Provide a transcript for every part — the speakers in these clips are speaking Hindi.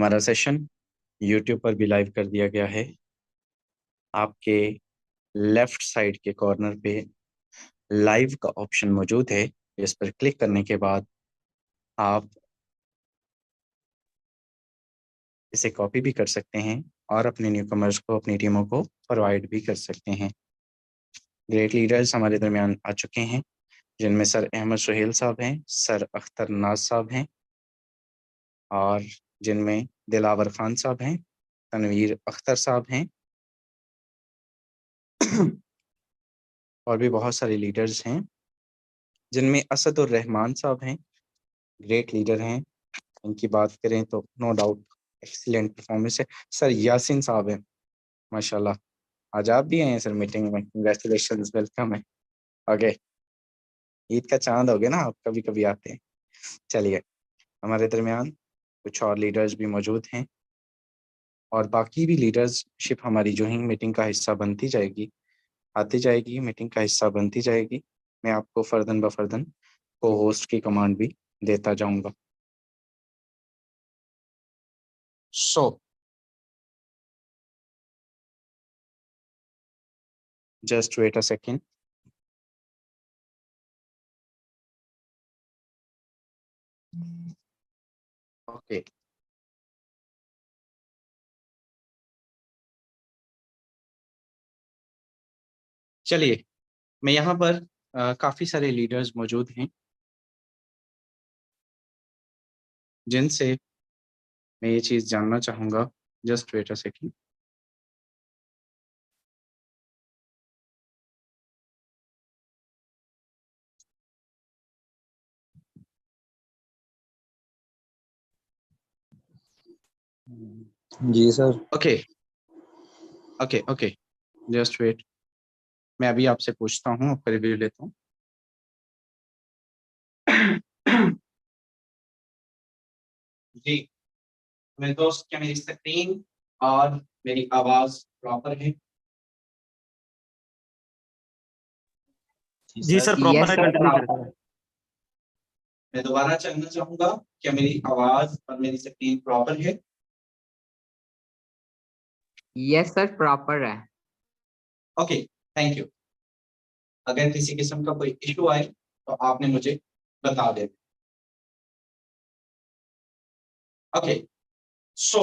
हमारा सेशन यूट्यूब पर भी लाइव कर दिया गया है। आपके लेफ्ट साइड के कॉर्नर पे लाइव का ऑप्शन मौजूद है। इस पर क्लिक करने के बाद आप इसे कॉपी भी कर सकते हैं और अपने न्यू कमर्स को, अपनी टीमों को प्रोवाइड भी कर सकते हैं। ग्रेट लीडर्स हमारे दरमियान आ चुके हैं, जिनमें सर अहमद सुहेल साहब हैं, सर अख्तर नाज साहब हैं, और जिनमें दिलावर खान साहब हैं, तनवीर अख्तर साहब हैं और भी बहुत सारे लीडर्स हैं, जिनमें असदुर रहमान साहब हैं, ग्रेट लीडर हैं। इनकी बात करें तो नो डाउट एक्सीलेंट परफॉर्मेंस है। सर यासिन साहब हैं, माशाल्लाह। आज आप भी आए हैं सर मीटिंग में, कंग्रेचुलेशंस, वेलकम है। ओके, ईद का चांद हो गया ना, आप कभी कभी आते हैं। चलिए, हमारे दरमियान कुछ और लीडर्स भी मौजूद हैं और बाकी भी लीडरशिप हमारी ज्वाइनिंग मीटिंग का हिस्सा बनती जाएगी, आती जाएगी, मीटिंग का हिस्सा बनती जाएगी। मैं आपको फर्दन ब फर्दन को होस्ट की कमांड भी देता जाऊंगा। So just wait a second. Okay, चलिए, मैं यहाँ पर काफ़ी सारे लीडर्स मौजूद हैं जिनसे मैं ये चीज़ जानना चाहूँगा। Just wait a second. जी sir. Okay okay okay, just wait. मैं अभी आपसे पूछता हूँ, आपका रिव्यू लेता हूँ। जी मेरे दोस्त, क्या मेरी स्क्रीन और मेरी आवाज प्रॉपर है? जी सर, प्रॉपर है, सर कंटिन्यू करें। मैं दोबारा जानना चाहूंगा, क्या मेरी आवाज और मेरी स्क्रीन प्रॉपर है? यस सर, प्रॉपर है। Okay, thank you. अगर किसी किस्म का कोई इशू आए तो आपने मुझे बता देना। ओके, सो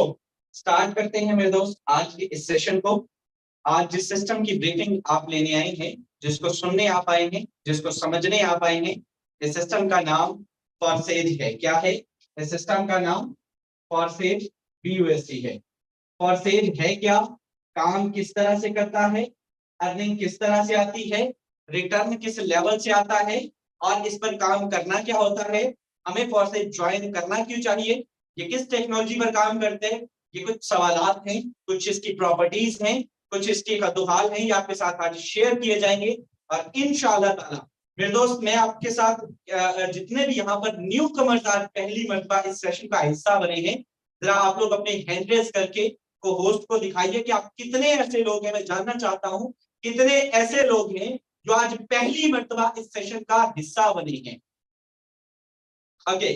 स्टार्ट करते हैं मेरे दोस्त आज के इस सेशन को। आज जिस सिस्टम की ब्रीफिंग आप लेने आए हैं, जिसको सुनने आप आए हैं, जिसको समझने आप आए हैं, इस सिस्टम का नाम फॉरसेज है। क्या है? इस सिस्टम का नाम फॉरसेज BUSD है। फॉरसेज है क्या, काम किस तरह से करता है, अर्निंग किस तरह से आती है, रिटर्न किस लेवल से आता है, और इस पर काम करना क्या होता है, हमें फॉरसेज ज्वाइन करना क्यों चाहिए, ये किस टेक्नोलॉजी पर काम करते हैं, ये कुछ सवालात हैं, कुछ इसकी प्रॉपर्टीज हैं, कुछ इसके कद्दूहाल हैं, ये आपके साथ आज शेयर किए जाएंगे। और इंशाअल्लाह ताला मेरे दोस्त, मैं आपके साथ जितने भी यहाँ पर न्यू कमर्स आज पहली मर्तबा इस सेशन का हिस्सा बने हैं, जरा आप लोग अपने हैंड रेज करके को होस्ट को दिखाइए कि आप कितने ऐसे लोग हैं। मैं जानना चाहता हूं कितने ऐसे लोग हैं जो आज पहली मर्तबा इस सेशन का हिस्सा बने हैं। ओके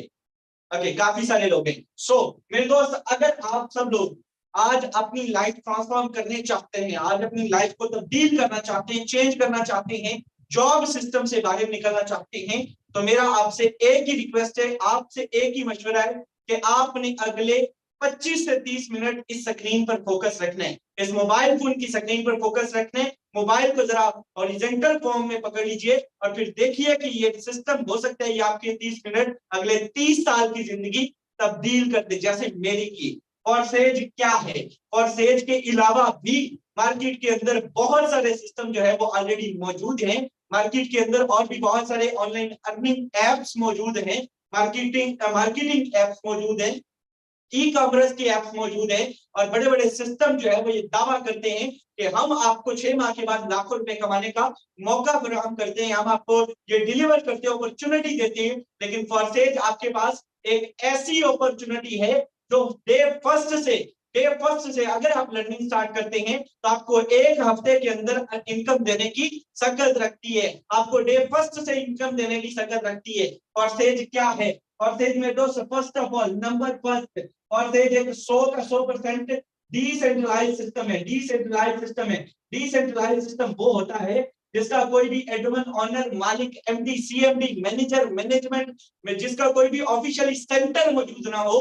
ओके, काफी सारे लोग हैं। सो मेरे दोस्त, अगर आप सब लोग आज अपनी लाइफ ट्रांसफॉर्म करने चाहते हैं, आज अपनी लाइफ को तब्दील करना चाहते हैं, चेंज करना चाहते हैं, जॉब सिस्टम से बाहर निकलना चाहते हैं, तो मेरा आपसे एक ही रिक्वेस्ट है, आपसे एक ही मशवरा है कि आपने अगले 25 से 30 मिनट इस स्क्रीन पर फोकस रखना है, इस मोबाइल फोन की स्क्रीन पर फोकस रखना है। मोबाइल को जरा हॉरिजॉन्टल फॉर्म में पकड़ लीजिए और फिर देखिए कि ये सिस्टम हो सकता है ये आपके 30 मिनट अगले 30 साल की जिंदगी तब्दील कर दे, जैसे मेरी की। फॉरसेज क्या है? फॉरसेज के अलावा भी मार्केट के अंदर बहुत सारे सिस्टम जो है वो ऑलरेडी मौजूद हैं। मार्केट के अंदर और भी बहुत सारे ऑनलाइन अर्निंग एप्स मौजूद हैं, मार्केटिंग एप्स मौजूद हैं, ई कॉमर्स की एप्स मौजूद है, और बड़े बड़े सिस्टम जो है वो ये दावा करते हैं कि हम आपको 6 माह के बाद लाखों रुपए कमाने का मौका फराहम करते हैं, हम आपको ये डिलीवर करते हैं, अपॉर्चुनिटी देते हैं। लेकिन फॉरसेज आपके पास एक ऐसी अपॉर्चुनिटी है जो डे फर्स्ट से अगर आप लर्निंग स्टार्ट करते हैं तो आपको एक हफ्ते के अंदर इनकम देने की सकत रखती है, आपको डे फर्स्ट से इनकम देने की सकत रखती है। फॉरसेज क्या है? फॉरसेज में दोस्त, first of all, number first, और से एक 100 का 100% डिसेंट्रलाइज सिस्टम है। डिसेंट्रलाइज सिस्टम है। डिसेंट्रलाइज सिस्टम वो होता है जिसका कोई भी एडमिन, ऑनर, मालिक, एमडी, सीएमडी, मैनेजर, मैनेजमेंट में जिसका कोई भी ऑफिशियली सेंटर मौजूद ना हो,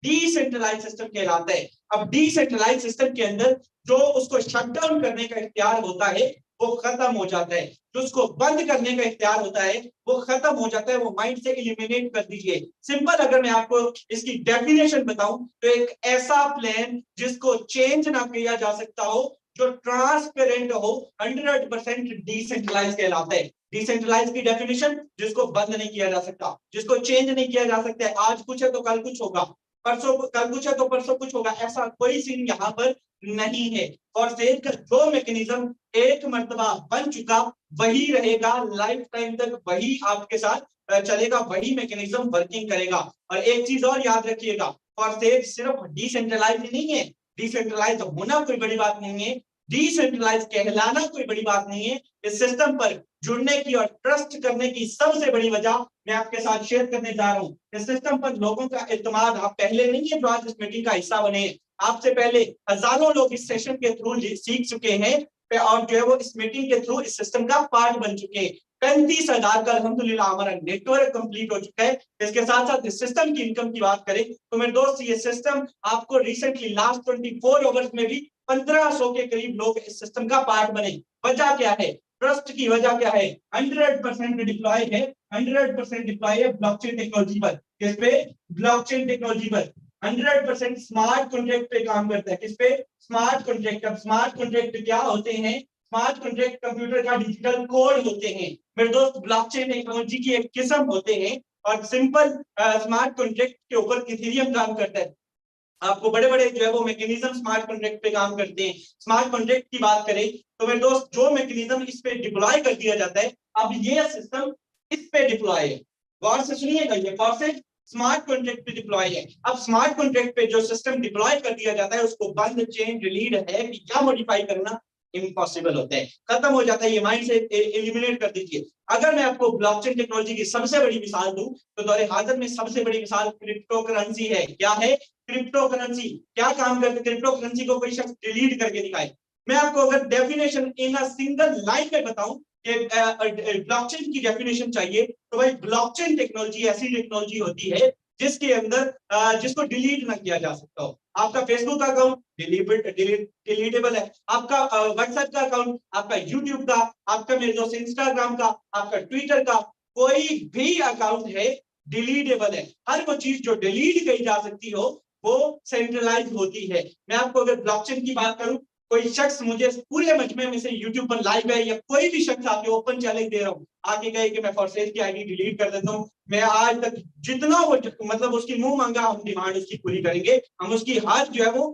डिसेंट्रलाइज सिस्टम कहलाता है। अब डिसेंट्रलाइज सिस्टम के अंदर जो उसको शट डाउन करने का इख्तियार होता है वो खत्म हो जाता है, जो उसको बंद करने का इख्तियार होता है वो खत्म हो जाता है, वो माइंड से एलिमिनेट कर दीजिए। सिंपल अगर मैं आपको इसकी डेफिनेशन बताऊं तो एक ऐसा प्लान जिसको चेंज ना किया जा सकता हो, जो ट्रांसपेरेंट हो, 100% डिसेंट्रलाइज कहलाता है। डिसेंट्रलाइज की डेफिनेशन जिसको बंद नहीं किया जा सकता, जिसको चेंज नहीं किया जा सकता है। आज कुछ है तो कल कुछ होगा, परसों कल कुछ है तो परसों कुछ होगा, ऐसा कोई सीन यहाँ पर नहीं है। और सेज का जो मैकेनिज्म एक मर्तबा बन चुका वही रहेगा लाइफ टाइम तक, वही आपके साथ चलेगा, वही मैकेनिज्म वर्किंग करेगा। और एक चीज और याद रखिएगा, फॉरसेज सिर्फ डिसेंट्रलाइज नहीं है, डिसेंट्रलाइज होना कोई बड़ी बात नहीं है, डिसेंट्रलाइज कहलाना कोई बड़ी बात नहीं है। इस सिस्टम पर जुड़ने की और ट्रस्ट करने की सबसे बड़ी वजह मैं आपके साथ शेयर करने जा रहा हूं। इस सिस्टम पर लोगों का एतमाद, आप पहले नहीं है जो आज इस मीटिंग का हिस्सा बने, आपसे पहले हजारों लोग इस सेशन के थ्रू सीख चुके हैं और जो है वो इस मीटिंग के थ्रू इस सिस्टम का पार्ट बन चुके हैं। 35,000 का अल्हम्दुलिल्लाह हमारा नेटवर्क कंप्लीट हो चुका है। इसके साथ साथ इस सिस्टम की इनकम की बात करें तो मेरे दोस्त, ये सिस्टम आपको रिसेंटली लास्ट 24 आवर्स में भी 1500 के करीब लोग इस सिस्टम का पार्ट बने। वजह क्या है? ट्रस्ट की वजह क्या है? 100% डिप्लॉय है, 100% डिप्लॉय है ब्लॉकचेन टेक्नोलॉजी पर। किस पे? ब्लॉकचेन टेक्नोलॉजी पर। 100% स्मार्ट कॉन्ट्रैक्ट पे काम करता है। किस पे? Smart contract. अब स्मार्ट कॉन्ट्रैक्ट क्या होते हैं? स्मार्ट कॉन्ट्रैक्ट कंप्यूटर का डिजिटल कोड होते हैं मेरे दोस्त, ब्लॉकचेन टेक्नोलॉजी की एक किस्म होते हैं। और सिंपल स्मार्ट कॉन्ट्रैक्ट के ऊपर इथेरियम काम करता है। आपको बड़े बड़े जो है वो मैकेनिज्म स्मार्ट कॉन्ट्रैक्ट पे काम करते हैं। स्मार्ट कॉन्ट्रैक्ट की बात करें तो मेरे दोस्त, जो मैकेनिज्म इस पे डिप्लॉय कर दिया जाता है, अब ये सिस्टम इस पे डिप्लॉय है। गौर से सुनिएगा, ये गौर से स्मार्ट कॉन्ट्रैक्ट पे डिप्लॉय है। अब स्मार्ट कॉन्ट्रैक्ट पे जो सिस्टम डिप्लॉय कर दिया जाता है उसको बंद, चेंज, डिलीट है कि क्या मॉडिफाई करना इम्पॉसिबल होता है, खत्म हो जाता है, ये माइंड से एलिमिनेट कर दीजिए। अगर मैं आपको ब्लॉकचेन टेक्नोलॉजी की सबसे बड़ी मिसाल दूं तो दौरे हाजिर में सबसे बड़ी मिसाल क्रिप्टो करेंसी है। क्या है? Crypto currency. क्या काम करते? क्रिप्टो करेंसी को कोई शख्स डिलीट करके दिखाए। मैं आपको अगर definition in a single line में बताऊं कि ब्लॉकचेन की डेफिनेशन चाहिए तो भाई ब्लॉकचेन टेक्नोलॉजी ऐसी टेक्नोलॉजी होती है जिसके अंदर जिसको डिलीट ना किया जा सकता हो। आपका फेसबुक का अकाउंट डिलीटेबल है, आपका व्हाट्सएप का अकाउंट, आपका यूट्यूब का, आपका मेरे दोस्त इंस्टाग्राम का, आपका ट्विटर का, कोई भी अकाउंट है डिलीटेबल है। हर वो चीज जो डिलीट की जा सकती हो वो सेंट्रलाइज होती है। मैं आपको अगर ब्लॉकचेन की बात करूं, कोई शख्स मुझे पूरे मजमे में से यूट्यूब पर लाइव है या कोई भी शख्स आके ओपन चैलेंज दे रहा हूं, आके कहे कि मैं फॉरसेज की आईडी डिलीट कर देता हूं, मैं आज तक जितना वो मतलब उसकी मुंह मांगा हम डिमांड उसकी पूरी करेंगे, हम उसकी हाथ जो है वो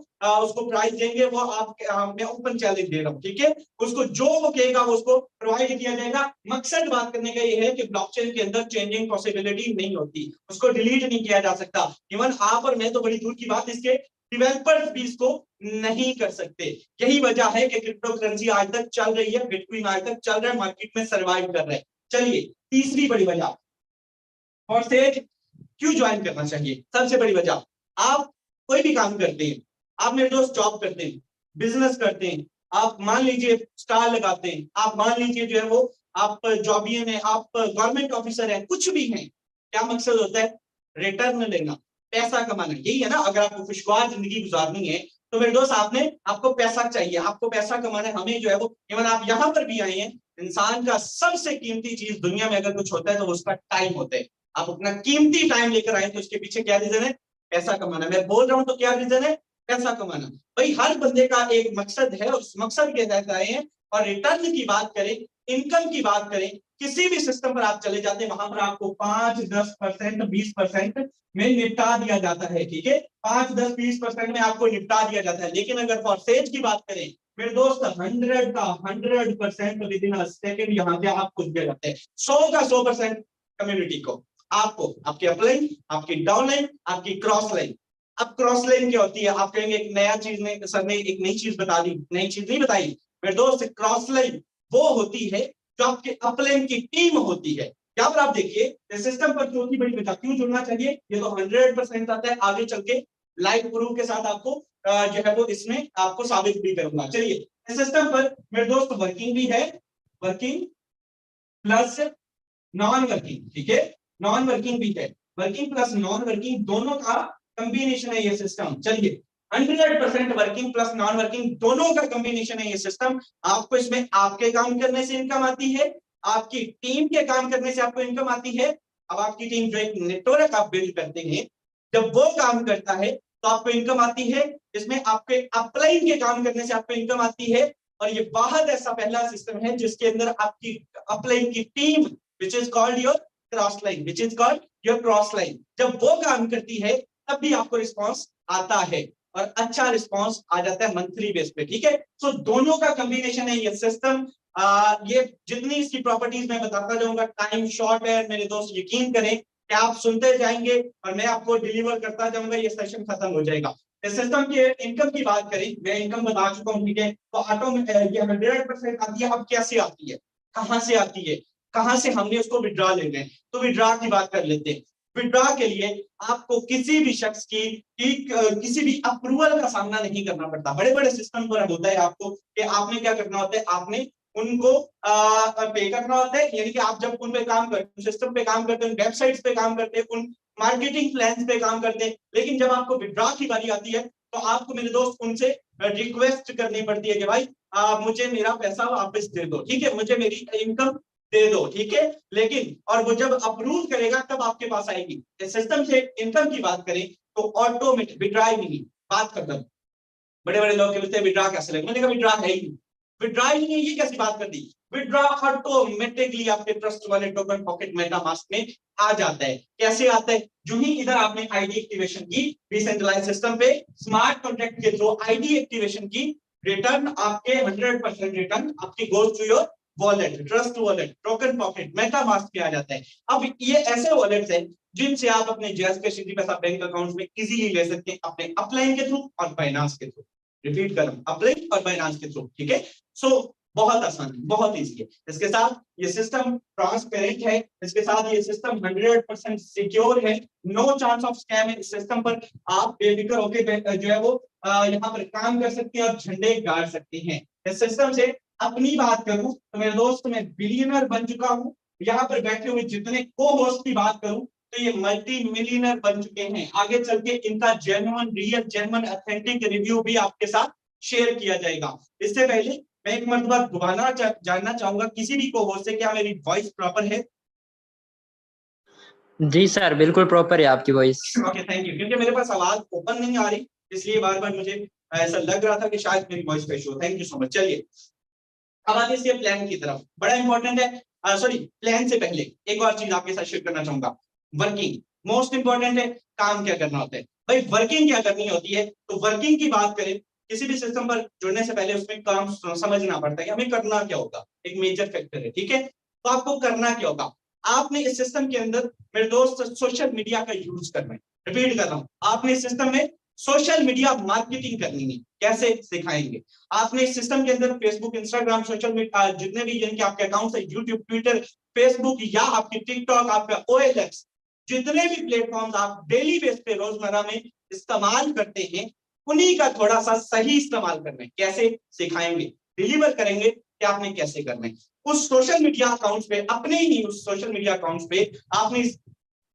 उसको प्राइस देंगे, वो आप मैं ओपन चैलेंज दे रहा हूँ, ठीक है। उसको जो वो कहेगा वो उसको प्रोवाइड किया जाएगा। मकसद बात करने का ये है कि ब्लॉकचेन के अंदर चेंजिंग पॉसिबिलिटी नहीं होती, उसको डिलीट नहीं किया जा सकता। इवन आप और मैं तो बड़ी दूर की बात, इसके डिवेलपर्स भी इसको नहीं कर सकते। यही वजह है कि क्रिप्टो करेंसी आज तक चल रही है, बिटकॉइन आज तक चल रहा है, मार्केट में सर्वाइव कर रहा है। चलिए, तीसरी बड़ी वजह और सेज क्यों ज्वाइन करना चाहिए। सबसे बड़ी वजह, आप कोई भी काम करते हैं, आप मेरे दोस्त जॉब करते हैं, बिजनेस करते हैं, आप मान लीजिए स्टार लगाते हैं, आप मान लीजिए जो है वो आप जॉबियन है, आप गवर्नमेंट ऑफिसर है, कुछ भी हैं, क्या मकसद होता है? रिटर्न लेना, पैसा कमाना, यही है ना। अगर आपको खुशगवार जिंदगी गुजारनी है तो मेरे दोस्त आपको पैसा चाहिए, आपको पैसा कमाना है। हमें जो है वो, इवन आप यहाँ पर भी आए हैं, इंसान का सबसे कीमती चीज दुनिया में अगर कुछ होता है तो उसका टाइम होता है। आप अपना कीमती टाइम लेकर आए तो उसके पीछे क्या रीजन है? पैसा कमाना। मैं बोल रहा हूं तो क्या रीजन है? पैसा कमाना। भाई हर बंदे का एक मकसद है, उस मकसद के तहत आए हैं। और रिटर्न की बात करें, इनकम की बात करें, किसी भी सिस्टम पर आप चले जाते हैं वहां पर आपको 5, 10%, 20% में निपटा दिया जाता है, ठीक है। 5, 10, 20% में आपको निपटा दिया जाता है। लेकिन अगर फॉरसेज की बात करें मेरे दोस्त, 100% विद इन अ सेकंड यहाँ पे आपको दिया जाता है। 100 का 100% कम्युनिटी को, आपको, आपके अपलाइन, आपकी डाउनलाइन, आपकी क्रॉस लाइन। अब क्रॉस लाइन क्या होती है? आप कहेंगे एक नया चीज ने सर ने एक नई चीज बता दी, नई चीज नहीं बताई मेरे दोस्त। क्रॉस लाइन वो होती है जो आपके अपलाइन की टीम होती है। यहाँ पर आप देखिए सिस्टम पर चौथी बड़ी वजह क्यों जुड़ना चाहिए, ये तो 100% आता है आगे चल के लाइव प्रूफ के साथ आपको जो है वो इसमें आपको साबित भी करूंगा। चलिए, इस सिस्टम पर मेरे दोस्त वर्किंग भी है, वर्किंग प्लस नॉन वर्किंग, ठीक है, नॉन वर्किंग भी है, वर्किंग प्लस नॉन वर्किंग दोनों का कॉम्बिनेशन है ये सिस्टम। चलिए, 100% वर्किंग प्लस नॉन वर्किंग दोनों का कॉम्बिनेशन है ये सिस्टम। आपको इसमें आपके काम करने से इनकम आती है, आपकी टीम के काम करने से आपको इनकम आती है। अब आपकी टीम जो एक नेटवर्क आप बिल्ड करते हैं, जब वो काम करता है तो आपको इनकम आती है। इसमें आपके अपलाइन के काम करने से आपको इनकम आती है। और ये वाहद ऐसा पहला सिस्टम है जिसके अंदर आपकी अपलाइन की team which is called your cross line, which is called your cross line, जब वो काम करती है तब भी आपको रिस्पांस आता है और अच्छा रिस्पांस आ जाता है मंथली बेस पे, ठीक है। सो दोनों का कॉम्बिनेशन है ये सिस्टम। ये जितनी इसकी प्रॉपर्टीज मैं बताता जाऊंगा, टाइम शॉर्ट है मेरे दोस्त, यकीन करें कि आप सुनते जाएंगे और मैं आपको डिलीवर करता जाऊंगा, ये सेशन खत्म हो जाएगा। इस सिस्टम के इनकम की बात करें, मैं इनकम बता चुका हूं, ठीक है। तो ऑटोमेटिक ये 100% आती है। अब कैसे आती है, कहां से आती है, कहां से हमने उसको विड्रॉ लेना है, तो विड्रॉ की बात कर लेते हैं। विड्रॉ के लिए आपको किसी भी शख्स की किसी भी अप्रूवल का सामना नहीं करना पड़ता। बड़े बड़े सिस्टम पर होता है आपको कि आपने क्या करना होता है, आपने उनको पे करना होता है। यानी कि आप जब उन पे काम करते हैं, सिस्टम पे काम करते हैं, वेबसाइट्स पे काम करते हैं, उन मार्केटिंग प्लान पे काम करते हैं, लेकिन जब आपको विड्रॉ की बारी आती है तो आपको मेरे दोस्त उनसे रिक्वेस्ट करनी पड़ती है कि भाई मुझे मेरा पैसा वापस दे दो, ठीक है, मुझे मेरी इनकम दे दो, ठीक है। लेकिन और वो जब अप्रूव करेगा तब आपके पास आएगी। सिस्टम से इनकम की बात करें तो ऑटोमेटिक विड्रॉ ही नहीं, बात खत्म। बड़े बड़े लोग कहते हैं विड्रॉ कैसे लगे, मैंने कहा विड्रॉ है ही नहीं, विड्रॉ ही नहीं, ये कैसी बात कर दी। विड्रॉ ऑटोमेटिकली आपके ट्रस्ट वाले टोकन पॉकेट मेटामास्क में आ जाता है। कैसे आता है, जो ही इधर आपने आईडी एक्टिवेशन की डिसेंट्रलाइज्ड सिस्टम पे स्मार्ट कॉन्ट्रैक्ट के थ्रू आईडी एक्टिवेशन की, रिटर्न आपके 100% रिटर्न आपकी goes to your wallet, trust wallet, token pocket MetaMask पे आ जाता है। अब ये ऐसे वॉलेट्स हैं जिनसे आप अपने जैज के सिटी पैसा बैंक अकाउंट में इजीली ले सकते हैं, अपने अपलाइन के थ्रू और बाइनांस के थ्रू। रिपीट कर रहा हूं, अपलाइन और बाइनांस के थ्रू, ठीक है। सो बहुत आसान है, बहुत इजी है। इसके साथ ये सिस्टम ट्रांसपेरेंट है, इसके साथ ये सिस्टम 100% सिक्योर है, नो चांस ऑफ स्कैम है। इस सिस्टम पर आप बेफिक्र होकर जो है वो यहाँ पर काम कर सकते हैं और झंडे गाड़ सकते हैं। इस सिस्टम से अपनी बात करूं तो मेरे दोस्त मैं बिलियनर बन चुका हूं। यहाँ पर बैठे हुए जितने को होस्ट की बात करूं तो ये मल्टी मिलियनर बन चुके हैं। आगे चल के इनका genuine, real, genuine, authentic review भी आपके साथ शेयर किया जाएगा। इससे पहले मैं एक मरतबा दोबारा जानना चाहूंगा किसी भी को होस्ट से, क्या मेरी वॉइस प्रॉपर है? जी सर, बिल्कुल प्रॉपर है आपकी वॉइस। Okay, thank you. क्योंकि मेरे पास आवाज ओपन नहीं आ रही, इसलिए बार बार मुझे ऐसा लग रहा था कि शायद मेरी वॉइस का issue. Thank you so much. चलिए, अब आते हैं प्लान की तरफ। बड़ा इंपॉर्टेंट है, सॉरी, प्लान से पहले एक और चीज आपके साथ शेयर करना चाहूंगा। वर्किंग मोस्ट इंपॉर्टेंट है। काम क्या करना होता है भाई, वर्किंग क्या करनी होती है। तो वर्किंग की बात करें, किसी भी सिस्टम पर जुड़ने से पहले उसमें काम समझना पड़ता है कि हमें करना क्या होगा। एक मेजर फैक्टर है, ठीक है। तो आपको करना क्या होगा, आपने इस सिस्टम के अंदर मेरे दोस्त सोशल मीडिया का यूज करना है। रिपीट कर रहा हूं, आपने इस सिस्टम में सोशल मीडिया मार्केटिंग करनी है। कैसे सिखाएंगे, आपने इस सिस्टम के अंदर फेसबुक, इंस्टाग्राम, सोशल मीडिया जितने भी यानी कि आपके अकाउंट है, यूट्यूब, ट्विटर, फेसबुक या आपकी टिकटॉक, आपका OLX, जितने भी प्लेटफॉर्म्स आप डेली बेस पे रोजमर्रा में इस्तेमाल करते हैं, उन्हीं का थोड़ा सा सही इस्तेमाल करना है। कैसे सिखाएंगे, डिलीवर करेंगे कि आपने कैसे करना है। उस सोशल मीडिया अकाउंट्स पे, अपने ही उस सोशल मीडिया अकाउंट्स पे आपने इस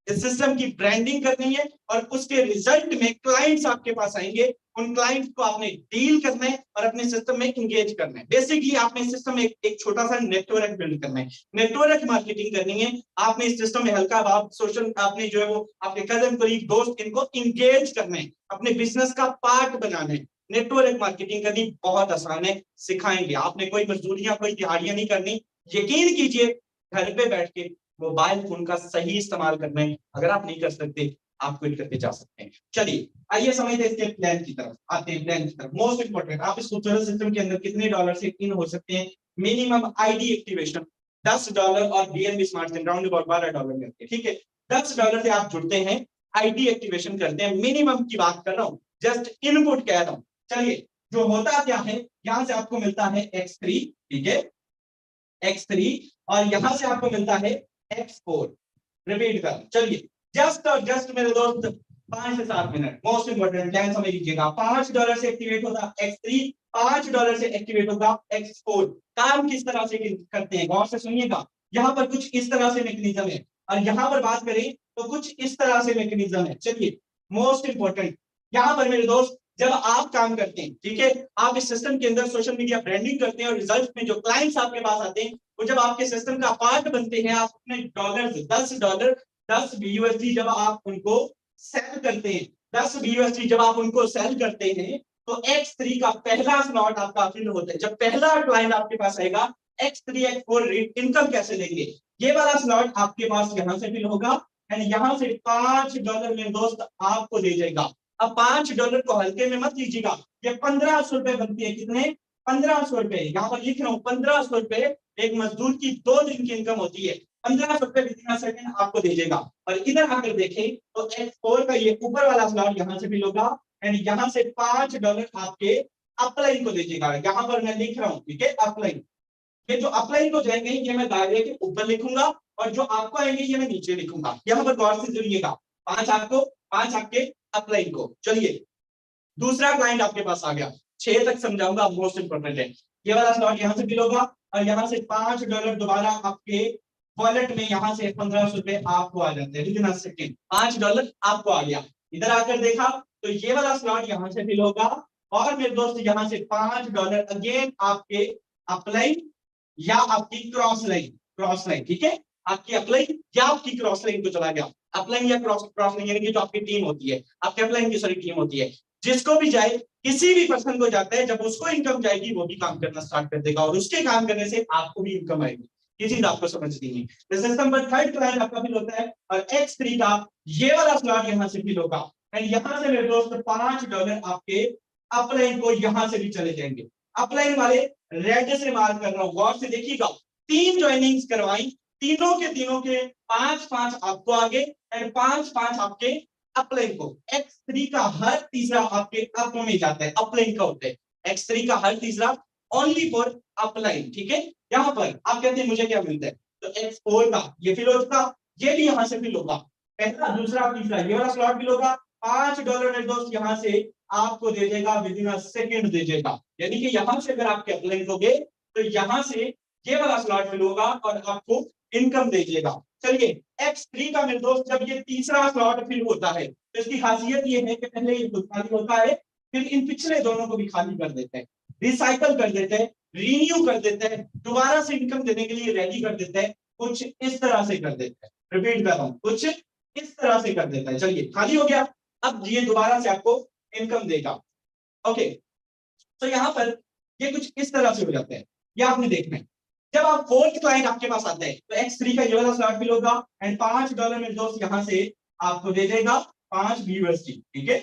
सिस्टम की ब्रांडिंग करनी है और उसके रिजल्ट में क्लाइंट्स आपके पास आएंगे। उन क्लाइंट्स को आपने डील करना है और अपने सिस्टम में इंगेज करना है। बेसिकली आपने सिस्टम में एक छोटा सा नेटवर्क बिल्ड करना है, नेटवर्क मार्केटिंग करनी है। आपने इस सिस्टम में हल्का भाव सोशल, आपने जो है वो आपके कजन, कलीग, दोस्त, इनको इंगेज करना है, अपने बिजनेस का पार्ट बनाना है। नेटवर्क मार्केटिंग करनी बहुत आसान है, सिखाएंगे। आपने कोई मजदूरियां, कोई दिहाड़ियां नहीं करनी। यकीन कीजिए, घर पे बैठ के मोबाइल फोन का सही इस्तेमाल करना है। अगर आप नहीं कर सकते, आप क्विट करके जा सकते हैं। चलिए, आइए समझते हैं इसके प्लान की तरफ। आते हैं प्लान की तरफ। मोस्ट इंपोर्टेंट, आप इस खूबसूरत सिस्टम के अंदर कितने डॉलर से इन हो सकते हैं। मिनिमम आईडी एक्टिवेशन $10 और BNB smart chain round about $12 मिलते हैं, ठीक है। $10 से आप जुड़ते हैं, आईडी एक्टिवेशन करते हैं। मिनिमम की बात कर रहा हूं, जस्ट इनपुट कह रहा हूं। चलिए, जो होता क्या है, यहां से आपको मिलता है X3, ठीक है, X3, और यहां से आपको मिलता है X4। रिपीट कर, चलिए, जस्ट और जस्ट मेरे दोस्त 5 से 7 मिनट। मोस्ट इंपोर्टेंट ध्यान समझ लीजिएगा, $5 से एक्टिवेट होगा X3, $5 से एक्टिवेट होगा X4। काम किस तरह से करते हैं गौर से सुनिएगा, यहाँ पर कुछ इस तरह से मैकेनिज्म है और यहाँ पर बात करें तो कुछ इस तरह से मैकेनिज्म है। चलिए मोस्ट इंपोर्टेंट, यहाँ पर मेरे दोस्त जब आप काम करते हैं, ठीक है, आप इस सिस्टम के अंदर सोशल मीडिया ब्रांडिंग करते हैं और रिजल्ट में जो क्लाइंट्स आपके पास आते हैं वो जब आपके सिस्टम का पार्ट बनते हैं, आप अपने $10 $10 जब आप उनको सेल करते हैं, $10 जब आप उनको सेल करते हैं तो X3 का पहला स्लॉट आपका फिल होता है। जब पहला क्लाइंट आपके पास आएगा X3 X4 इनकम कैसे लेंगे, ये वाला स्लॉट आपके पास यहां से फिल होगा एंड यहां से $5 में दोस्त आपको दे जाएगा। अब $5 को हल्के में मत लीजिएगा, ये 1500 रुपए बनती है। कितने? 1500 रुपए। यहाँ पर लिख रहा हूँ 1500 रुपए एक मजदूर की 2 दिन की इनकम होती है। 1500 रुपए विदिन सेकंड आपको दे देगा। और इधर आकर देखें तो X4 का ये ऊपर वाला स्लॉट यहाँ से फिल होगा एंड यहाँ से $5 आपके अपलाइन को दे देगा। यहाँ पर मैं लिख रहा हूँ, ठीक है, अपलाइन। ये जो अपलाइन को जाएंगे ये मैं दायरे के ऊपर लिखूंगा और जो आपको आएंगे ये मैं नीचे लिखूंगा। यहाँ पर गौर से जुड़िएगा, 5 आपको, 5 आपके अपलाइन को। चलिए दूसरा क्लाइंट आपके पास आ गया, 6 तक समझाऊंगा, मोस्ट इंपोर्टेंट है। ये वाला स्लॉट यहाँ से फिल होगा और यहाँ से $5 दोबारा आपके वॉलेट में यहाँ से 1500 रुपए आपको आ जाते हैं विदिन अ सेकंड। $5 आपको आ गया। इधर आकर देखा तो ये वाला स्लॉट यहाँ से फिल होगा और मेरे दोस्त यहाँ से $5 अगेन आपके अपलाइन या आपकी क्रॉस लाइन, ठीक है, आपकी अपलाइन या आपकी क्रॉस लाइन को चला गया। अपलाइन या क्रॉस लाइन यानी कि जो आपकी टीम होती है, आपके अपलाइन की सारी टीम होती है, जिसको भी जाए, किसी भी पर्सन को जाता है, जब उसको इनकम जाएगी वो भी काम करना स्टार्ट कर देगा और उसके काम करने से आपको भी इनकम आएगी। ये चीज आपको समझनी है। तो सिस्टम पर थर्ड क्लाइंट आपका फिल होता है और X3 का ये वाला स्लॉट यहाँ से फिल होगा एंड यहाँ से मेरे दोस्त $5 आपके अपलाइन को यहाँ से भी चले जाएंगे। अपलाइन वाले रेड से मार्क कर रहा हूं, गौर से देखिएगा, 3 ज्वाइनिंग्स करवाई, तीनों के 5-5 आपको आगे एंड 5-5 आपके अपलाइन को। X3 का हर तीसरा आपके अप में जाता है, अपलाइन का होता है। X3 का हर तीसरा ओनली फॉर अपलाइन, ठीक है। यहाँ पर आप कहते हैं मुझे क्या मिलता है, तो X4 का ये फिल होगा, ये भी यहाँ से फिल होगा, पहला दूसरा तीसरा ये वाला स्लॉट फिल होगा। $5 मेरे दोस्त यहाँ से आपको दे देगा विदिन अ सेकंड दे देगा। यानी कि यहाँ से अगर आपके अपलाइन हो गए तो यहाँ से ये वाला स्लॉट फिल होगा और आपको इनकम दे देगा। चलिए X3 का मेरे दोस्त जब ये तीसरा स्लॉट फिल होता है तो इसकी खासियत ये है कि पहले ये खुद खाली होता है, फिर इन पिछले दोनों को भी खाली कर देते हैं, रिसाइकल कर देते हैं, रिन्यू कर देते हैं, दोबारा से इनकम देने के लिए रेडी कर देते हैं, कुछ इस तरह से कर देते हैं। रिपीट कर रहा हूँ, कुछ इस तरह से कर देता है। चलिए खाली हो गया, अब ये दोबारा से आपको इनकम देगा। ओके, तो यहाँ पर ये कुछ इस तरह से हो जाता है, ये आपने देखना है। जब आप फोर्थ क्लाइंट आपके पास आता है तो X3 का ये वाला स्लॉट फिल होगा एंड $5 में दोस्त यहाँ से आपको दे देगा $5, ठीक है।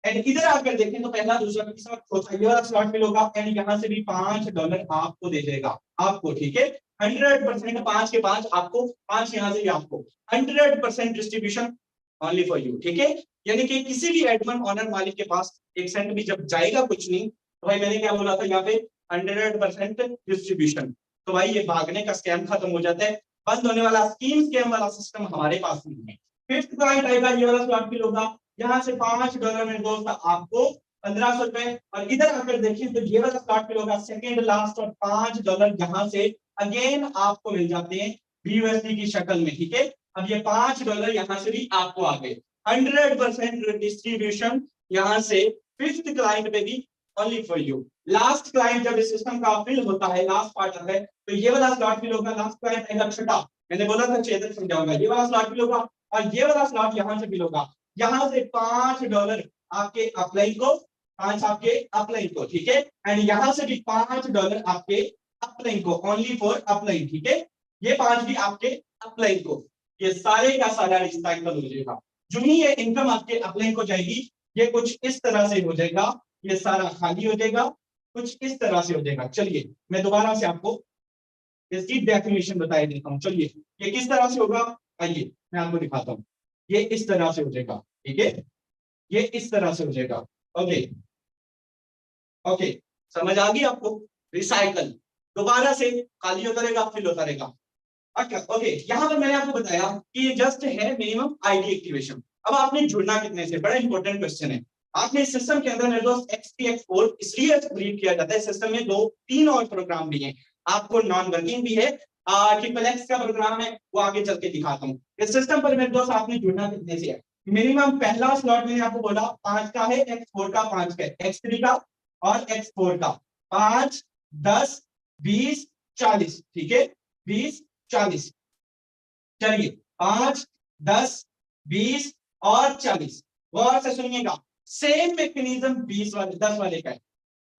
एंड इधर आकर देखें तो पहला दूसरा तीसरा चौथा ये वाला स्लॉट फिल होगा एंड यहाँ से भी $5 आपको दे देगा, आपको, ठीक है। 100% 5 के 5 आपको, 5 यहाँ से भी आपको, 100% डिस्ट्रीब्यूशन ओनली फॉर यू, ठीक है। यानी कि किसी भी एडमन ऑनर मालिक के पास 1 सेंट भी जब जाएगा कुछ नहीं, तो भाई मैंने क्या बोला था यहाँ पे 100% डिस्ट्रीब्यूशन, तो भाई ये भागने का स्कैम खत्म हो जाता है, बंद होने वाला स्कैम वाला सिस्टम हमारे पास नहीं है। फिफ्थ क्लाइंट आएगा, ये वाला स्लॉट फिल होगा, यहाँ से $5 में दोस्त आपको 1500 रुपए और इधर आकर देखिए तो ये वाला स्लॉट फिल होगा सेकेंड लास्ट और $5 यहाँ से अगेन आपको मिल जाते हैं BUSD की शक्ल में, ठीक है। अब ये $5 यहाँ से भी आपको आ गए, 100% डिस्ट्रीब्यूशन यहाँ से फिफ्थ क्लाइंट पे भी only for you. Last client जब इस सिस्टम का फिल होता है, लास्ट पार्ट आता है, तो ये वाला स्लॉट फिल होगा, लास्ट क्लाइंट आएगा छठा, मैंने बोला था 6 तक समझाऊंगा, ये वाला स्लॉट फिल होगा और ये वाला स्लॉट यहाँ से फिल होगा, यहाँ से $5 आपके अपलाइन को, 5 आपके अपलाइन को, ठीक है। एंड यहाँ से भी $5 आपके अपलाइन को, ओनली फॉर अपलाइन, ठीक है। ये 5 भी आपके अपलाइन को, ये सारे का सारा रिसाइकल हो जाएगा। जो ही ये इनकम आपके अपलाइन को जाएगी, ये कुछ इस तरह से हो जाएगा, ये सारा खाली हो जाएगा, कुछ इस तरह से हो जाएगा। चलिए मैं दोबारा से आपको इसकी डेफिनेशन बता देता हूँ। चलिए ये किस तरह से होगा, आइए मैं आपको दिखाता हूँ। ये इस तरह से हो जाएगा, ठीक है, ये इस तरह से हो जाएगा। ओके ओके, समझ आ गई आपको। रिसाइकल दोबारा से खाली होता रहेगा, फिल होता रहेगा। अच्छा ओके, यहाँ पर मैंने आपको बताया कि ये जस्ट है मिनिमम आईडी एक्टिवेशन। अब आपने जुड़ना कितने से, बड़ा इंपॉर्टेंट क्वेश्चन है। आपने इस सिस्टम के अंदर मेरे दोस्त XP X4 इसलिए रीड किया जाता है, सिस्टम में 2-3 और प्रोग्राम भी हैं, आपको नॉन वर्किंग भी है, XXX का प्रोग्राम है, वो आगे चल के दिखाता हूँ। इस सिस्टम पर मेरे दोस्त आपने जुड़ना कितने से है। मिनिमम पहला स्लॉट मैंने आपको बोला 5 का है, X4 का 5 का है, X3 का और X4 का 5, 10, 20, 40, ठीक है, 20, 40। चलिए 5, 10, 20 और 40। गौर से सुनिएगा, सेम मैकेनिज्म 20 वाले 10 वाले का है।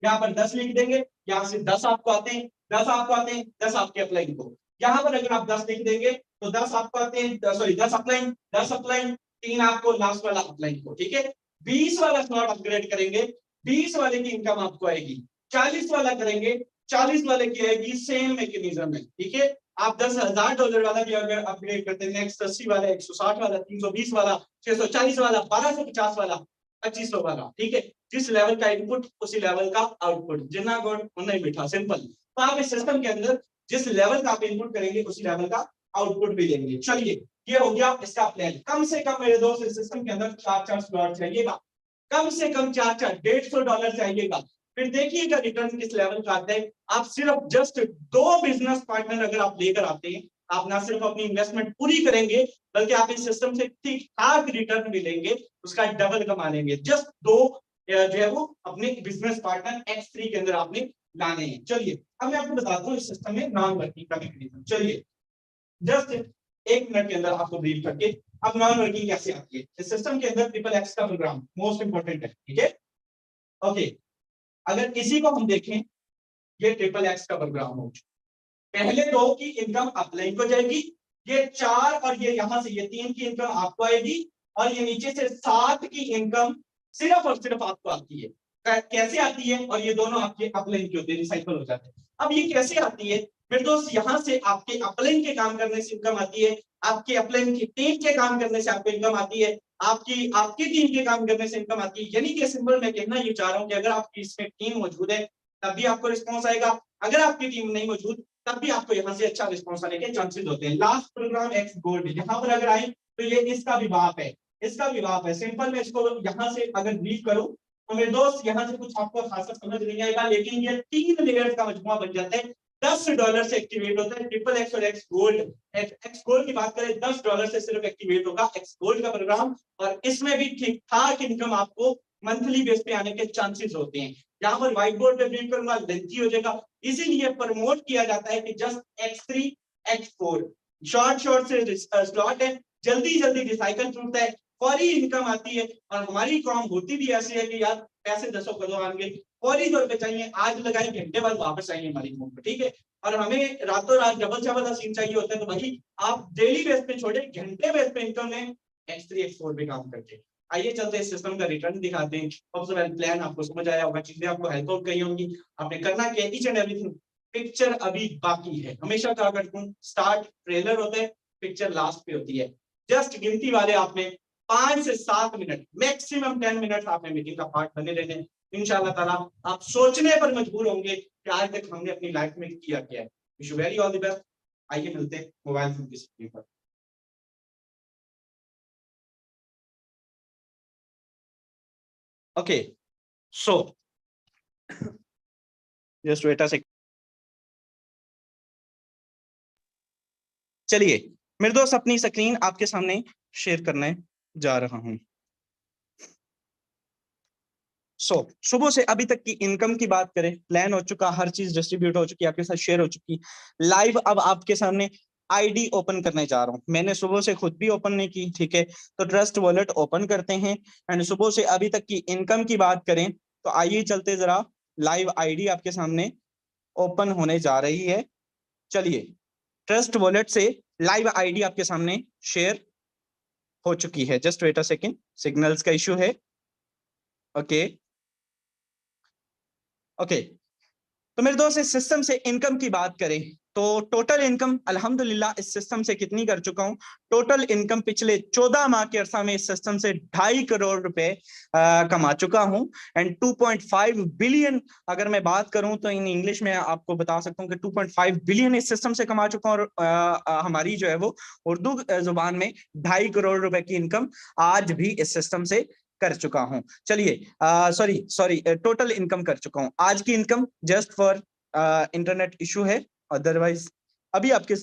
यहाँ पर 10 लिख देंगे, यहाँ से 10 आपको आते हैं, 10 आपको आते हैं, 10 आपके अपलाइन को। यहाँ पर अगर आप 10 लिख देंगे तो 10 आपको आते हैं, सॉरी 10 अपलाइन, 10 अपलाइन, 3 आपको लास्ट वाला अपलाइन को, ठीक है। 20 वाला स्लॉट अपग्रेड करेंगे, 20 वाले की इनकम आपको आएगी। 40 वाला करेंगे, 40 वाले की आएगी, सेम मैकेनिज्म है, ठीक है। आप $10,000 वाला भी अगर अपग्रेड करते हैं, नेक्स्ट 80 वाला, 160 वाला, 320 वाला, 640 वाला, 1250 वाला, 2500 वाला, ठीक है। जिस लेवल का इनपुट उसी लेवल का आउटपुट, जितना गुड़ उतना ही मीठा, सिंपल। तो आप इस सिस्टम के अंदर जिस लेवल का आप इनपुट करेंगे उसी लेवल का आउटपुट भी लेंगे। चलिए ये हो गया इसका प्लान। कम से कम मेरे दोस्त इस सिस्टम के अंदर 4 स्लॉट चाहिएगा, कम से कम 4 $150 चाहिएगा। फिर देखिएगा रिटर्न किस लेवल का आता है। आप सिर्फ जस्ट 2 बिजनेस पार्टनर अगर आप लेकर आते हैं, आप ना सिर्फ अपनी इन्वेस्टमेंट पूरी करेंगे बल्कि आप इस सिस्टम से ठीक ठाक रिटर्न भी लेंगे, उसका डबल कमा लेंगे। जस्ट 2 जो है वो अपने बिजनेस पार्टनर X3 के अंदर आपने लाने हैं। चलिए अब मैं आपको बताता हूँ इस सिस्टम में नॉन वर्किंग का मैकेनिज्म। चलिए जस्ट 1 मिनट के अंदर आपको ब्रीफ करके अब नॉन वर्किंग कैसे आती है। इस सिस्टम के अंदर XXX का प्रोग्राम मोस्ट इंपोर्टेंट है, ठीक है। ओके, अगर इसी को हम देखें, ये XXX का प्रोग्राम हो, पहले 2 की इनकम अपलाइन को जाएगी, ये 4 और ये यहां से ये 3 की इनकम आपको आएगी, और ये नीचे से 7 की इनकम सिर्फ और सिर्फ आपको आती है। कैसे आती है, और ये दोनों आपके अपलाइन के होते हैं, रिसाइकल हो जाते हैं। अब ये कैसे आती है मेरे दोस्त, यहां से आपके अपलाइन के काम करने से इनकम आती है, आपके अपलाइन की टीम के काम करने से आपको इनकम आती है, आपकी टीम के काम करने से इनकम आती है। यानी कि सिंपल मैं कहना ये चाह रहा हूं कि अगर आपकी इसमें टीम मौजूद है तब भी आपको रिस्पॉन्स आएगा, अगर आपकी टीम नहीं मौजूद तब भी आपको यहाँ से अच्छा रिस्पॉन्स आने के चांसेस होते हैं। लास्ट प्रोग्राम X गोल्ड, यहाँ पर अगर आए तो ये इसका विभाग है, इसका विभाग है। सिंपल मैं इसको यहाँ से अगर ब्रीफ करूं तो मेरे दोस्त यहाँ से कुछ आपको खासा समझ नहीं आएगा, लेकिन ये 3 लेयर्स का मजमुआ बन जाता है। $10 से एक्टिवेट होता है XXX और X गोल्ड। X गोल्ड की बात करें $10 से सिर्फ एक्टिवेट होगा X गोल्ड का प्रोग्राम, और इसमें भी ठीक ठाक इनकम आपको मंथली बेस पे आने के चांसेस होते हैं। यहाँ पर व्हाइट बोर्ड पे ब्रीफ करूंगा, लेंथी हो जाएगा, इसीलिए प्रमोट किया जाता है कि जस्ट X3 X4 शॉर्ट से स्लॉट है, जल्दी जल्दी रिसाइकल छूटता है, फौरी इनकम आती है। और हमारी कॉम होती भी ऐसी है कि यार पैसे 10 कदों आएंगे, फौरी तौर पे चाहिए, आज लगाए घंटे बाद वापस चाहिए हमारी कॉम पे, ठीक है। और हमें रातों रात डबल से वाला सीन चाहिए होता है, तो भाई आप डेली बेस पे छोड़े, घंटे बेस पे इनकम में X3 X4 पे काम करके। आइए चलते हैं सिस्टम का रिटर्न दिखाते हैं। सबसे पहले प्लान आपको समझ आया होगा, चीजें आपको हेल्प आउट कही होंगी, आपने करना क्या, ईच एंड एवरीथिंग। पिक्चर अभी बाकी है, हमेशा कहा करता हूं स्टार्ट ट्रेलर होता है, पिक्चर लास्ट पे होती है। जस्ट गिनती वाले आपने 5 से 7 मिनट, मैक्सिमम 10 मिनट आपने मीटिंग का पार्ट बने रहने। इंशाल्लाह ताला आप सोचने पर मजबूर होंगे कि आज तक हमने अपनी लाइफ में किया क्या है। Wish you very all the best. आइए मिलते हैं मोबाइल फोन की स्क्रीन पर। Okay so just wait a second. चलिए मेरे दोस्त अपनी स्क्रीन आपके सामने शेयर करने जा रहा हूं। सुबह से अभी तक की इनकम की बात करें, प्लान हो चुका, हर चीज डिस्ट्रीब्यूट हो चुकी, आपके साथ शेयर हो चुकी। लाइव अब आपके सामने आईडी ओपन करने जा रहा हूं, मैंने सुबह से खुद भी ओपन नहीं की, ठीक है। तो ट्रस्ट वॉलेट ओपन करते हैं, एंड सुबह से अभी तक की इनकम की बात करें तो आइए चलते जरा, लाइव आईडी आपके सामने ओपन होने जा रही है। चलिए ट्रस्ट वॉलेट से लाइव आईडी आपके सामने शेयर हो चुकी है। Just wait a second, signals का इश्यू है। ओके ओके तो मेरे दोस्त इस सिस्टम से इनकम की बात करें तो टोटल इनकम अल्हम्दुलिल्लाह इस सिस्टम से कितनी कर चुका हूँ। टोटल इनकम पिछले 14 माह के अरसा में इस सिस्टम से 2.5 करोड़ रुपए कमा चुका हूँ। एंड 2.5 बिलियन अगर मैं बात करूं तो इन इंग्लिश में आपको बता सकता हूं कि 2.5 बिलियन इस सिस्टम से कमा चुका हूं। और हमारी जो है वो उर्दू जुबान में 2.5 करोड़ रुपए की इनकम आज भी इस सिस्टम से कर चुका हूं। चलिए सॉरी टोटल इनकम कर चुका हूं। आज की income just for internet issue है, अदरवाइज अभी आपके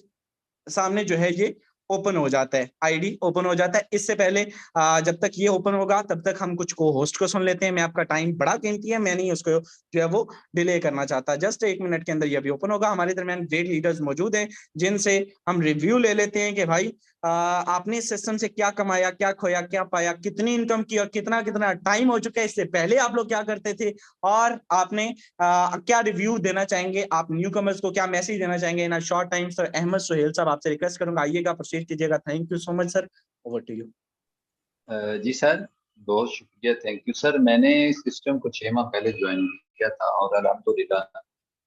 सामने जो है ये ओपन हो जाता है, आईडी ओपन हो जाता है। इससे पहले जब तक ये ओपन होगा तब तक हम कुछ को होस्ट को सुन लेते हैं। मैं आपका टाइम बड़ा कीमती है, मैं नहीं उसको जो है वो डिले करना चाहता। जस्ट 1 मिनट के अंदर ये अभी ओपन होगा। हमारे दरमियान ग्रेट लीडर्स मौजूद हैं जिनसे हम रिव्यू ले लेते हैं कि भाई आपने इस सिस्टम से क्या कमाया, क्या खोया, क्या पाया, कितनी इनकम की और कितना कितना टाइम हो चुका है, इससे पहले आप लोग क्या करते थे और आपने क्या रिव्यू देना चाहेंगे, आप न्यू कमर्स को क्या मैसेज देना चाहेंगे in short time. Sir Ahmad Suhail साहब आपसे रिक्वेस्ट करूंगा, आइएगा, प्रोसीड कीजिएगा। Thank you so much sir, over to you. जी सर, बहुत शुक्रिया, थैंक यू सर। मैंने सिस्टम को 6 माह पहले ज्वाइन किया था और अल्हम्दुलिल्लाह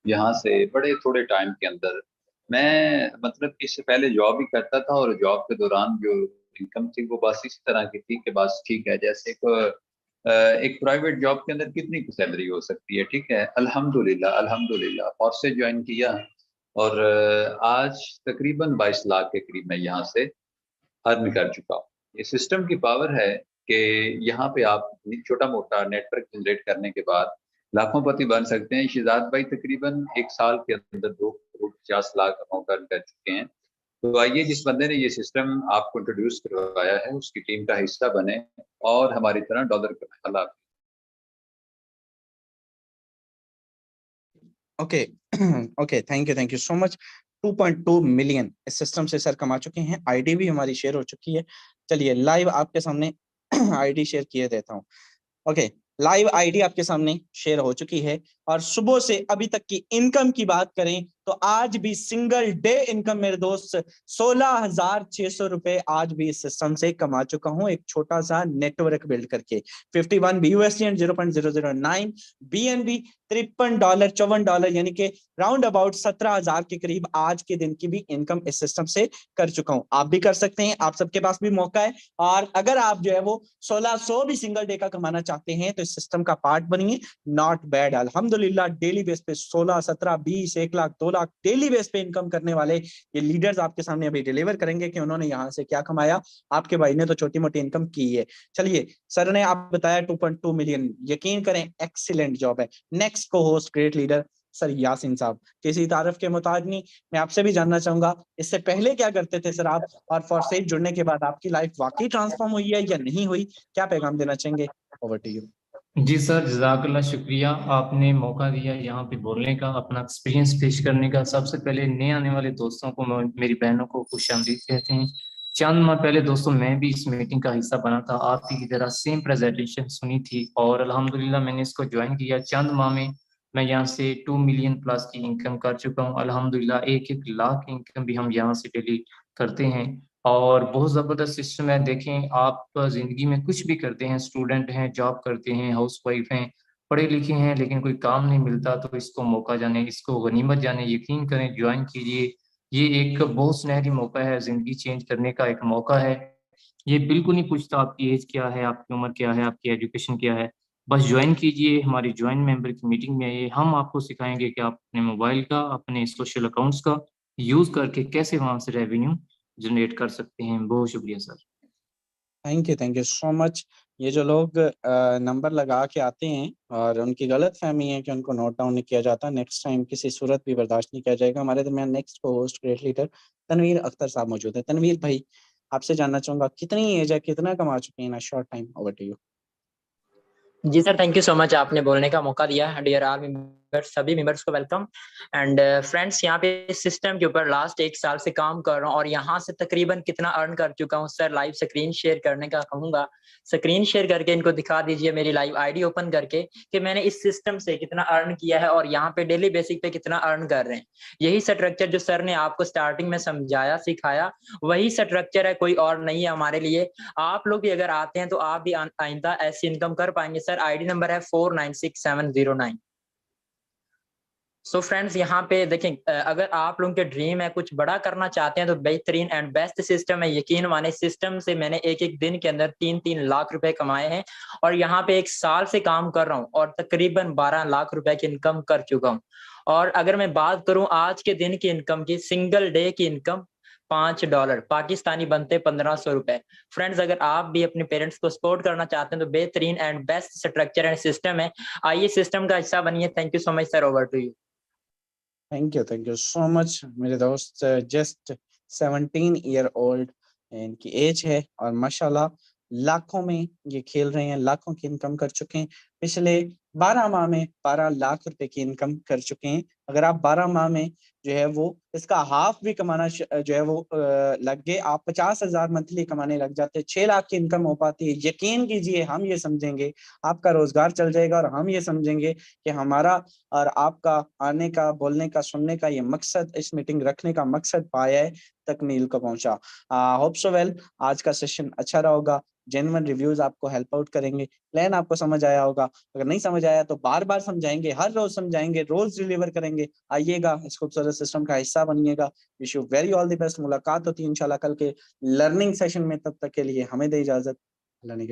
यहाँ से बड़े थोड़े टाइम के अंदर मैं मतलब कि इससे पहले जॉब भी करता था और जॉब के दौरान जो इनकम थी वो बस इस तरह की थी कि बस ठीक है, जैसे एक प्राइवेट जॉब के अंदर कितनी की सैलरी हो सकती है, ठीक है। अल्हम्दुलिल्लाह अल्हम्दुलिल्लाह और से ज्वाइन किया और आज तकरीबन 22 लाख के करीब मैं यहाँ से अर्न कर चुका हूँ। ये सिस्टम की पावर है कि यहाँ पे आप छोटा मोटा नेटवर्क जनरेट करने के बाद लाखों पति बन सकते हैं। शिजात भाई तकरीबन 1 साल के अंदर 2 करोड़ 50 लाख अमाउंट अर्न कर चुके हैं। तो आइए, जिस बंदे ने ये सिस्टम आपको इंट्रोड्यूस करवाया है उसकी टीम का हिस्सा बने और हमारी तरह डॉलर कमाए। Allah okay okay, thank you so much. 2.2 million इस सिस्टम से सर कमा चुके हैं। आईडी भी हमारी शेयर हो चुकी है। चलिए लाइव आपके सामने आईडी शेयर किए देता हूँ। ओके, लाइव आईडी आपके सामने शेयर हो चुकी है। और सुबह से अभी तक की इनकम की बात करें तो आज भी सिंगल डे इनकम मेरे दोस्त 16,600 रुपए आज भी इस सिस्टम से कमा चुका हूं, एक छोटा सा नेटवर्क बिल्ड करके। 51 BUSD एंड 0.009 BNB, $53 $54 यानी कि राउंड अबाउट 17,000 के करीब आज के दिन की भी इनकम इस सिस्टम से कर चुका हूं। आप भी कर सकते हैं, आप सबके पास भी मौका है। और अगर आप जो है वो 1600 भी सिंगल डे का कमाना चाहते हैं तो इस सिस्टम का पार्ट बनिए। नॉट बैड, अल्हम्दुलिल्लाह डेली बेस पे 16, 17, 20, 1 लाख, 2 लाख डेली बेस पे इनकम करने वाले ये लीडर्स आपके सामने अभी डिलीवर करेंगे कि उन्होंने यहाँ से क्या कमाया। आपके भाई ने तो छोटी मोटी इनकम की है। चलिए, सर ने आप बताया 2.2 मिलियन, यकीन करें एक्सीलेंट जॉब है। नेक्स्ट को host great leader sir Yasin साहब, किसी तारीफ के मुताबिक नहीं, मैं आपसे भी जानना चाहूंगा इससे पहले क्या करते थे सर आप, और फॉरसेट जुड़ने के बाद आपकी लाइफ वाकई ट्रांसफॉर्म हुई है या नहीं हुई, क्या पैगाम देना चाहेंगे। Over to you. जी सर, जज़ाकल्लाह, शुक्रिया आपने मौका दिया यहाँ पे बोलने का, अपना एक्सपीरियंस पेश करने का। सबसे पहले नए आने वाले दोस्तों को, मेरी बहनों को खुशामदीद कहते हैं। चंद माह पहले दोस्तों मैं भी इस मीटिंग का हिस्सा बना था, आपकी की तरह सेम प्रेजेंटेशन सुनी थी और अल्हम्दुलिल्लाह मैंने इसको ज्वाइन किया। चंद माह में मैं यहाँ से 2 मिलियन प्लस की इनकम कर चुका हूँ अल्हम्दुलिल्लाह। 1-1 लाख की इनकम भी हम यहाँ से डेली करते हैं और बहुत ज़बरदस्त सिस्टम है। देखें, आप ज़िंदगी में कुछ भी करते हैं, स्टूडेंट हैं, जॉब करते हैं, हाउस वाइफ हैं, पढ़े लिखे हैं, लेकिन कोई काम नहीं मिलता तो इसको मौका जाने, इसको गनीमत जाने, यकीन करें, ज्वाइन कीजिए। ये एक बहुत सुनहरी मौका है, ज़िंदगी चेंज करने का एक मौका है। ये बिल्कुल नहीं पूछता आपकी एज क्या है, आपकी उम्र क्या है, आपकी एजुकेशन क्या है। बस ज्वाइन कीजिए, हमारी ज्वाइन मेंबर की मीटिंग में आइए, हम आपको सिखाएंगे कि आप अपने मोबाइल का, अपने सोशल अकाउंट्स का यूज़ करके कैसे वहाँ से रेवेन्यू जनरेट कर सकते हैं। बहुत शुक्रिया sir. Thank you so much. ये जो लोग नंबर लगा के आते हैं और उनकी गलत फहमी है कि उनको नोट डाउन नहीं किया जाता, नेक्स्ट टाइम किसी सूरत भी बर्दाश्त नहीं किया जाएगा। हमारे दरमियान नेक्स्ट को host great leader Tanveer Akhtar साहब मौजूद है। तनवीर भाई, आपसे जानना चाहूंगा कितनी एज है, कितना कमा चुके हैं in short time. Over to you. जी sir, thank you so much, आपने बोलने का मौका दिया। डियर आल मेंबर्स, सभी मेंबर्स को वेलकम। एंड फ्रेंड्स, यहाँ पे इस सिस्टम के ऊपर लास्ट 1 साल से काम कर रहा हूँ और यहाँ से तकरीबन कितना अर्न कर चुका हूँ सर, लाइव स्क्रीन शेयर करने का कहूँगा। स्क्रीन शेयर करके इनको दिखा दीजिए, मेरी लाइव आईडी ओपन करके, कि मैंने इस सिस्टम से कितना अर्न किया है और यहाँ पे डेली बेसिक पे कितना अर्न कर रहे हैं। यही स्ट्रक्चर जो सर ने आपको स्टार्टिंग में समझाया, सिखाया, वही स्ट्रक्चर है, कोई और नहीं है हमारे लिए। आप लोग भी अगर आते हैं तो आप भी आइंदा ऐसी इनकम कर पाएंगे। सर आईडी नंबर है 496709। सो फ्रेंड्स यहाँ पे देखें, अगर आप लोगों के ड्रीम है कुछ बड़ा करना चाहते हैं तो बेहतरीन एंड बेस्ट सिस्टम है। यकीन माने सिस्टम से मैंने एक एक दिन के अंदर 3-3 लाख रुपए कमाए हैं और यहाँ पे 1 साल से काम कर रहा हूँ और तकरीबन 12 लाख रुपए की इनकम कर चुका हूँ। और अगर मैं बात करूँ आज के दिन की इनकम की, सिंगल डे की इनकम $5 पाकिस्तानी बनते 1500 रुपए। फ्रेंड्स अगर आप भी अपने पेरेंट्स को सपोर्ट करना चाहते हैं तो बेहतरीन and best structure and system है, आइए सिस्टम का हिस्सा बनिए। Thank you so much sir, over to you. Thank you so much मेरे दोस्त। जस्ट 17 ईयर ओल्ड इनकी एज है और माशाल्लाह लाखों में ये खेल रहे हैं, लाखों की इनकम कर चुके हैं। पिछले 12 माह में 12 लाख रुपए की इनकम कर चुके हैं। अगर आप 12 माह में जो है वो इसका हाफ भी कमाना जो है वो लग गए, आप 50,000 मंथली कमाने लग जाते, 6 लाख की इनकम हो पाती है। यकीन कीजिए हम ये समझेंगे आपका रोजगार चल जाएगा और हम ये समझेंगे कि हमारा और आपका आने का, बोलने का, सुनने का ये मकसद, इस मीटिंग रखने का मकसद पाया है तकमील को पहुंचा। होप सो वेल आज का सेशन अच्छा रहा होगा। जेन्युइन रिव्यूज आपको हेल्प आउट करेंगे, प्लान आपको समझ आया होगा। अगर नहीं समझ आया तो बार बार समझाएंगे, हर रोज समझाएंगे, रोज डिलीवर करेंगे। आइएगा, इस खूबसूरत सिस्टम का हिस्सा बनिएगा। Wish you very all the best. मुलाकात होती है इंशाल्लाह कल के लर्निंग सेशन में, तब तक के लिए हमें दे इजाजत। अल्लाह ने